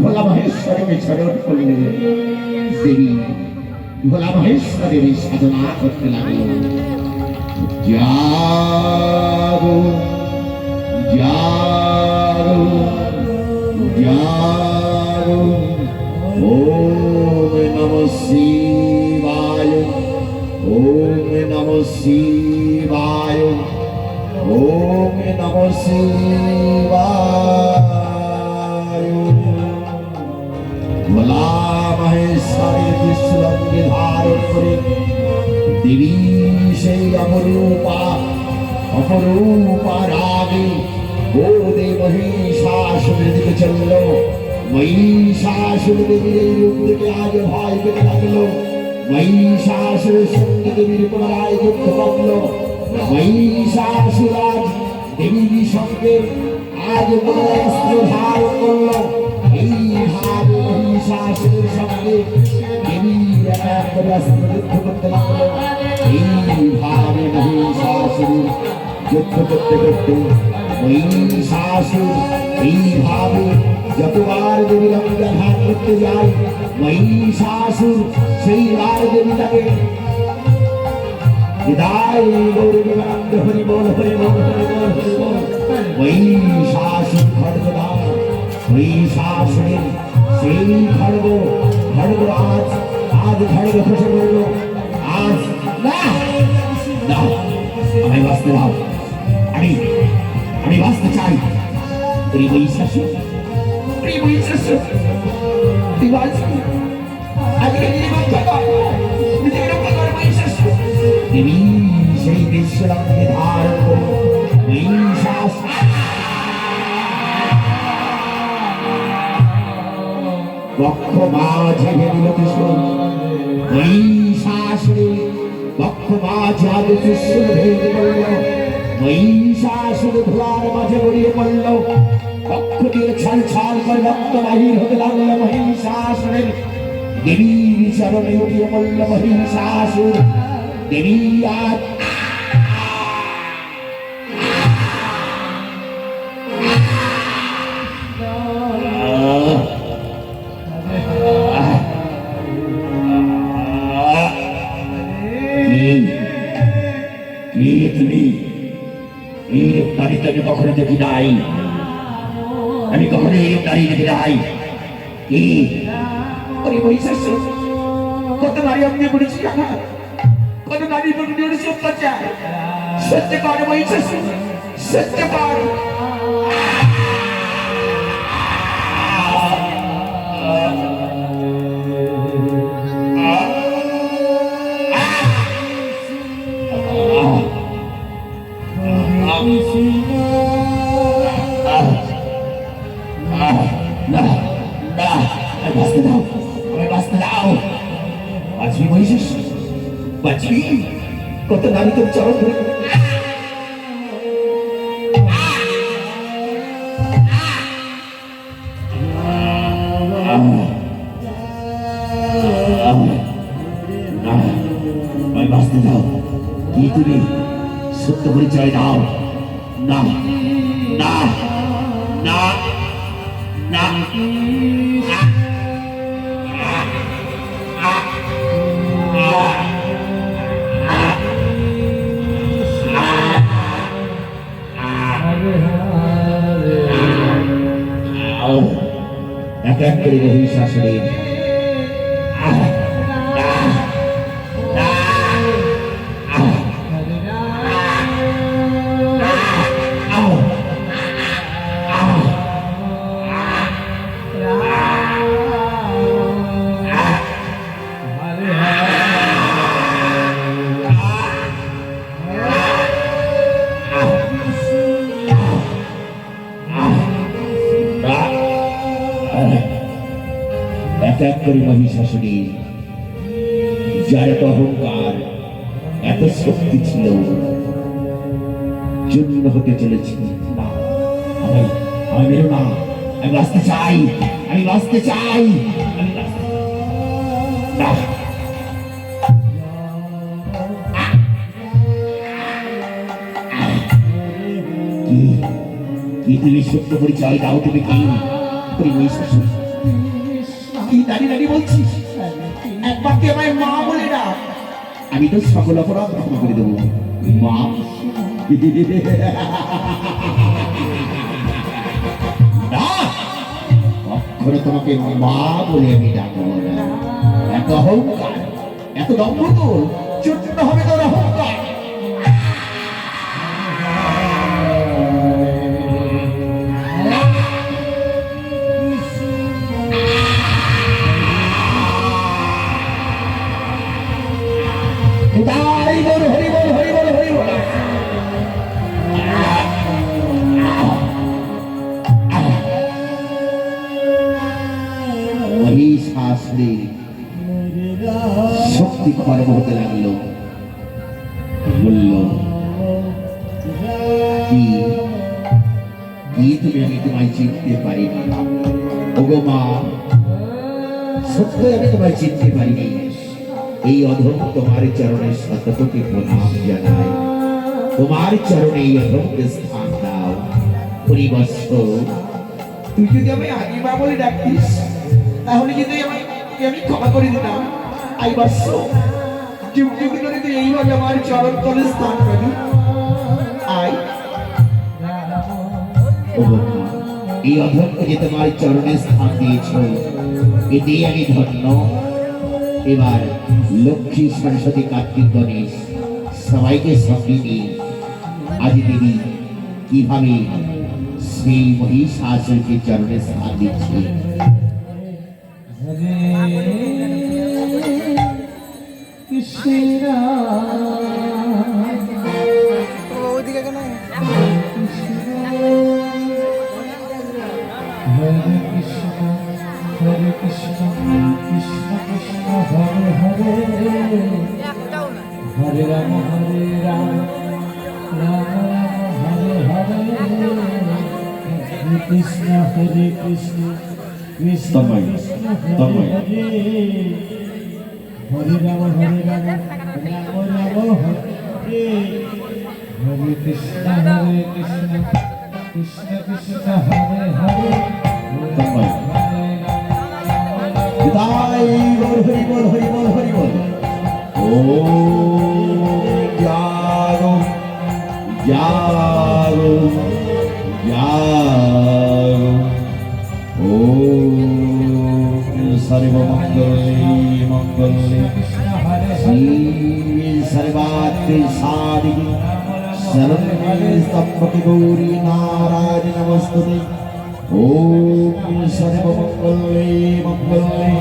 ভোলা মহেশ্বরকে স্মরণ করলে দেবী ভোলা মহেশ্বরের সাধনা করতে লাগলো। জাগো জাগো জাগো ওম নমঃ শিবায় ওম নমঃ শিবায় ওম নমঃ শিবায়। ভোলা মহেশ্বরের বিশ্বরঙ্গে ধারণ করে দেবী সেই অপরূপা রাগে গোদে মহিষাসুরের দিকে চলল। মহিষাসুর দেবীর এই রূপ থেকে আজ ভয় পেতে লাগলো। মহিষাসুরের সঙ্গে দেবীর পুনরায় যুদ্ধ করল। মহিষাসুর আজ দেবীর সঙ্গে আজ পুনরায় অস্ত্র ধারণ করল। এইভাবে মহিষাসুরের সঙ্গে দেবীর এক করে অস্ত্র যুদ্ধ করতে লাগলো। এইভাবে মহিষাসুর যুদ্ধ করতে করতে মহিষাসুর এইভাবে যতবার দেবী রঙকে আঘাত করতে যায় মহিষাসুর সেইবার দেবীটাকে বিদায় গৌরবানন্দ হরি বল হরি বল হরি বল হরি বল। মহিষাসুর খড়গ দাও। মহিষাসুরের সেই খড়গ আজ খড়গ খসে পড়ল। আজ না না আমি বাঁচতে দাও। আমি বাঁচতে চাই। মহিষাসুর তুই বাঁচবি। আজকে নিজে রক্ষা কর, নিজে রক্ষা কর মহিষাসুর। দেবী সেই বিশ্বরঙ্গে ধারণ করল। মহিষাসুর বক্ষ মাঝে দিল ত্রিশূল। মহিষাসুরের বক্ষ মাঝে আজ ত্রিশূল ভেঙে পড়ল। মহিষাসুর ধোয়ার মাঝে গড়িয়ে পড়ল। বক্ষ দিয়ে ছল ছল করে রক্ত বাহির হতে লাগলো মহিষাসুরের। দেবীর চরণে উঠিয়ে পড়ল মহিষাসুর। দেবী আজ আমি কখনো দেখি নাই। আমি কখনো এই নারী দেখি নাই। কি মহিষাসুর কত নারী আপনি করেছি আঘাত, কত নারী করেছি অত্যাচার। সহ্য কর মহিষাসুর, সহ্য কর। কত নারী তোর চরণ ধরে বাঁচতে দাও। কি তুমি সত্য পরিচয় দাও। না না না না এক এক করে মহিষাসুরের ত্যাগ করে মহিষাসুরের যার এত অহংকার, এত শক্তি ছিল, জন্ম হতে চলেছি। না, আমি মেরো না। আমি বাঁচতে চাই, আমি বাঁচতে চাই, আমি না। কি তুমি সত্য পরিচয় দাও। তুমি কি মহিষাসুর? কি দাঁড়িয়ে দাঁড়িয়ে বলছিস? একবার তুই আমায় মা বলে ডাক, আমি তো সকল অপরাধ ক্ষমা করে দেবো। মা না, কখনো তোমাকে মা বলে আমি ডাকবো না। এত অহংকার, এত দম্ভ তোর, চূর্ণ হবে তোর অহংকার। হরি বল, হরি বল, হরি বল, হরি বল। মহিষাসুরে শক্তি খর্ব হতে লাগলো, বলল কি কি তুমি, আমি তোমায় চিনতে পারিনি। ওগো মা, সত্য আমি তোমায় চিনতে পারিনি। এই অধম তোমার চরণে শতকোটি প্রণাম জানাই। তোমার চরণে এই অধমকে স্থান দাও। হরিবৎস, তুই যদি আমি আগে মা বলে ডাকতিস, তাহলে যদি আমি ক্ষমা করে দিতাম। আই বৎস, যুগ যুগ ধরে তুই এইভাবে আমার চরণ তলে স্থান পাবি। আই এই অধমকে যে তোমার চরণে স্থান দিয়েছ, এতেই আমি ধন্য। এবার লক্ষ্মী, সরস্বতী, কার্তিক, গণেশ সবাইকে সঙ্গে নিয়ে আজ দেবী কিভাবে সেই মহিষাসুরকে চরণে স্থান দিচ্ছে। Hare Krishna, Krishna Krishna, Hare Hare, Hare Rama, Hare Rama, Rama Rama, Hare Hare, Hare Krishna, Krishna Krishna, Hare Hare, Hare Rama, Hare Rama, Rama Rama, Hare, Hare Krishna, Krishna Krishna, Hare Hare, Hari বল, হরি বল, হরি বল, হরি বল। ও জাগো জাগো জাগো, ও সর্বমঙ্গলে মঙ্গলে শিবে সর্বাত্রে সাধিকে শরণ্যে স্তম্ভকে গৌরী নারায়ণী নমস্তুতে। ওম সর্বমঙ্গলে মঙ্গলে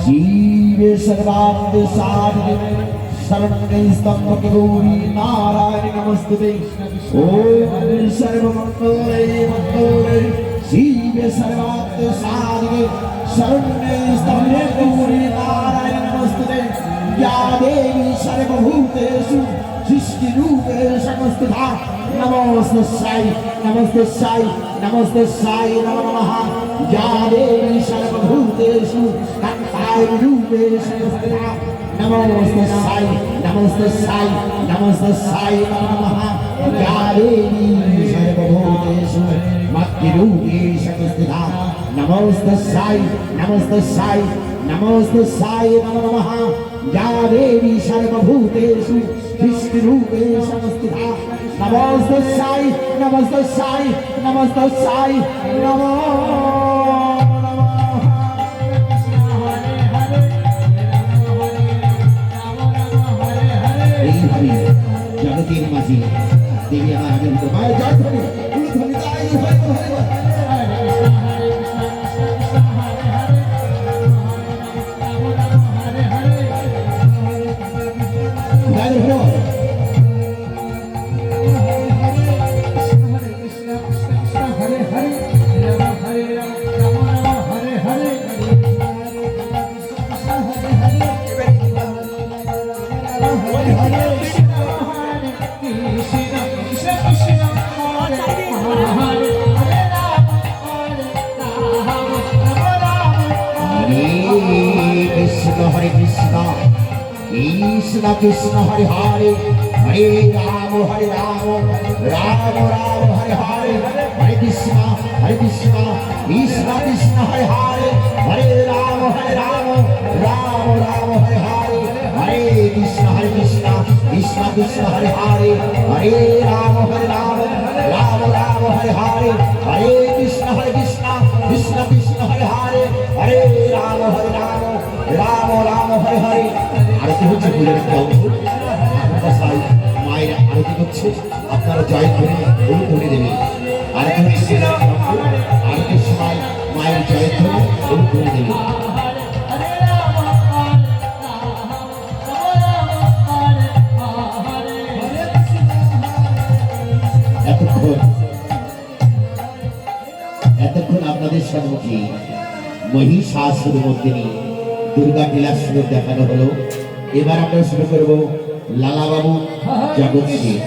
শিবে সর্বাত্রে সাধিকে শরণ্যে স্তম্ভকে গৌরী নারায়ণী নমস্তুতে। ওম সর্বমঙ্গলে মঙ্গলে শিবে সর্বাত্রে সাধিকে শরণ্যে স্তম্ভকে গৌরী নারায়ণী নমস্তুতে। या देवी सर्वभूतेषु सृष्टिरूपे समस्तिता नमोस्तस्यै नमस्तस्यै नमस्तस्यै नमो नमः। या देवी सर्वभूतेषु कान्तारूपे समस्तिता नमोस्तस्यै नमस्तस्यै नमस्तस्यै नमो नमः। या देवी सर्वभूतेषु मत्रूपे समस्तिता नमोस्तस्यै नमस्तस्यै नमोस्तस्यै नमो नमः। या देवी सर्वभूतेषु सृष्टिरूपे समस्तिता नमोस्तस्यै नमस्तस्यै नमस्तस्यै नमो এইভাবে জগতের মাঝে দেবী আমার আগের মায়ের জয় ধ্বনি ধ্বনি তাই হয় Hare Krishna, Krishna Krishna Hare Hare, Hare Rama, Rama Rama, Hare Hare, Hare Krishna, Krishna Krishna Hare Hare. হরে রাম রাম রাম হরে হরে হরে কৃষ্ণ কৃষ্ণ কৃষ্ণ হরে হরে হরে রাম রাম রাম হরে হরে হরে কৃষ্ণ কৃষ্ণ কৃষ্ণ হরে হরে হরে রাম রাম রাম হরে হরে। আরতি হচ্ছে ফুলের একটা অঙ্গ। মশাই মায়ের আরতি করছে, আপনারা জয় করে হলুদ ধরে দেবেন। আরতি হচ্ছে ফুলের একটা অঙ্গ। আরতির সময় মায়ের জয় ধরে হলুদ ধরে দেবেন। এতক্ষণ আপনাদের সম্মুখে মহিষাসুর মর্দিনী দুর্গা বিলাসুর দেখানো হলো। এবার আমরা শুরু করবো লালা বাবু জগৎ সিং।